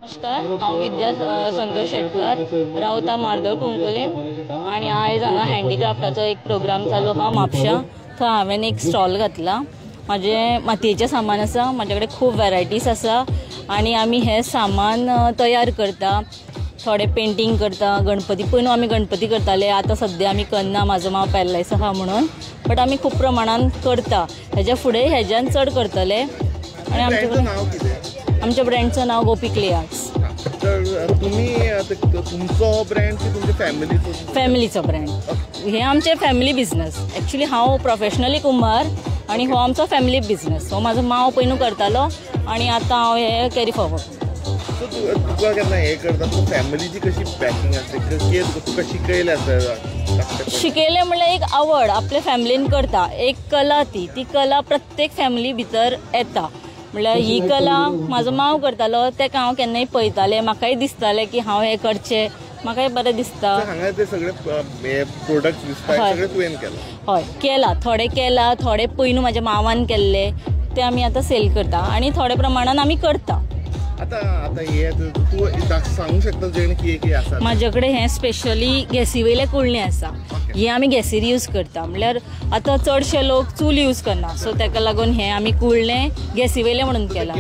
नमस्कार, हांव विद्या संतोष शेटकर रावता मार्दळ कुंकले आणि आयज हांगा हँडीक्राफ्टाचो एक प्रोग्राम चालू आहा म्हापशा. थंय हांवें एक स्टॉल घातला. म्हाजे मातयेचें सामान आसा, म्हाजे कडेन खूब वॅरायटीज आसा आणि आमी हे सामान तयार करता. थोडे पेंटिंग करता, गणपती पयलीं आमी गणपती करताले, आतां सद्या आमी करना, म्हाजो मांव पॅरलायज आहा म्हणून, बट आमी खूब प्रमाणान करता. हेज्या फुडें हेज्यान चड करतले. आणि आमच्या ब्रँडचं नाव गोपी क्ले आर्ट्स. तुमचो ब्रँड की तुमच्या फॅमिलीचो? फॅमिलीचो ब्रँड. हे आमचे फॅमिली बिझनस. एक्चुअली हांव प्रोफेशनली कुंभार आणि हो आमचो फॅमिली बिझनस. हो म्हाजो मांव पयलू करतालो आणि आतां हांव हे कॅरी फॉरवर्ड. तुका केन्ना हे करता फॅमिलीची कशी पॅकिंग आसता, तुका शिकयलें आसा? शिकयलें म्हणल्यार एक आवड आपल्या फॅमिलीन करता. एक कला ती कला प्रत्येक फॅमिली भितर येता. म्हणल्यार ही कला म्हाजो मांव करतालो, तेका हांव केन्नाय पळयतालें, म्हाकाय दिसतालें की हांव हें करचें, म्हाकाय बरें दिसता. हांगा ते सगळे प्रोडक्ट्स दिसता, सगळे तुवें केला? हय केला. थोडे केला, थोडे पयलू म्हाज्या मांवान केल्ले, ते आमी आतां सेल करता आणि थोड्या प्रमाणान आमी करता. आता हे तू सांगू शकता जेणे कितें आसा? म्हाजे कडेन हे स्पेशली गॅसी वयले कुळणे आसा. हे आमी गॅसीर यूज करता. म्हणल्यार आतां चडशे लोक चूल यूज करना, सो ताका लागून हे आमी कुळणे गॅसी वयले म्हणून केला.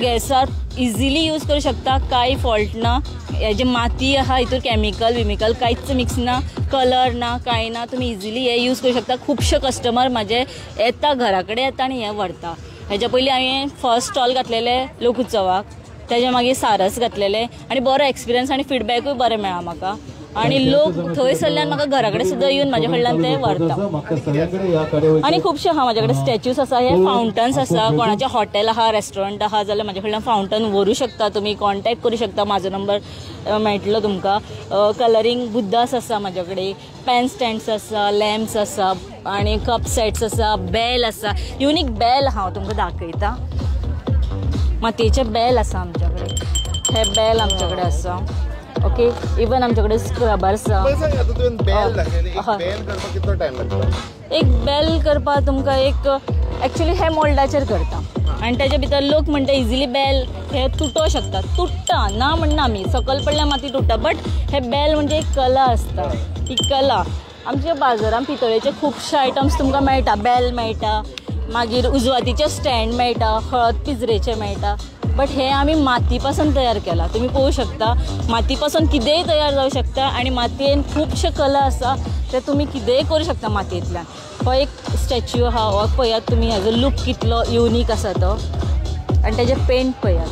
गॅसार इजिली यूज करूं शकता, कांय फॉल्ट ना. हेजे माती आहा, हितूर केमिकल कांयच मिक्स ना, कलर ना, कांय ना. तुमी इजिली हे यूज करूं शकता. खुबशे कस्टमर म्हाजे येता, घरा कडेन येता आणि हे व्हरता. हेज्या पयलीं हांवें फर्स्ट स्टॉल घातलेले लोकोत्सवाक, तेजे मागीर सारस घातलेले आणि बरो एक्सपिरियन्स आणि फीडबॅकूय बरें मेळ्ळा म्हाका. आणि लोक थंय सरल्यान म्हाका घरा कडेन सुद्दां येवन म्हाजे कडल्यान ते व्हरता. आणि खुबशे आहा म्हाजे कडेन स्टॅच्यूज आसा, हे फावंटन्स आसा. कोणाचें हॉटेल आहा, रेस्टॉरंट आहा जाल्यार म्हाजे कडल्यान फावंटन व्हरूं शकता तुमी. कॉन्टॅक्ट करूं शकता, म्हाजो नंबर मेळटलो तुमकां. कलरींग बुद्दास आसा म्हाजे कडेन, पेन स्टँड्स आसा, लॅम्प्स आसा आणि कप सेट्स आसा, बेल आसा. युनीक बेल हांव तुमकां दाखयता. मातयेचे बेल आसा आमच्या कडेन. हे बेल आमच्या कडेन आसा. ओके, इवन आमच्या कडेन स्क्रबर आसा. एक बेल करपाक तुमकां एक्चुअली हे मोल्डाचेर करता आणि तेजे भितर लोक म्हणटा इजिली बेल हे तुटो शकता. तुटटा ना म्हणना आमी, सकयल पडल्यार माती तुटता, बट हे बेल म्हणजे एक कला आसता. ही कला आमच्या बाजारांत पितळेचे खुबशे आयटम्स तुमकां मेळटा. बेल मेळटा, मागीर उजवातीचे स्टँड मेळटा, हळद पिंजरेचे मेळटा. बट हे आमी माती पासून तयार केला. तुम्ही पळोवं शकता, माती पासून कितेंय तयार जावं शकता आणि मातयेन खुबशे कला आसा, ते तुम्ही कितेंय करूं शकता मातयेंतल्यान. हो एक स्टॅच्यू आहा, हो पळयात तुमी, हेजो लूक कितलो युनीक आसा तो, आणि तेजे पेंट पळयात.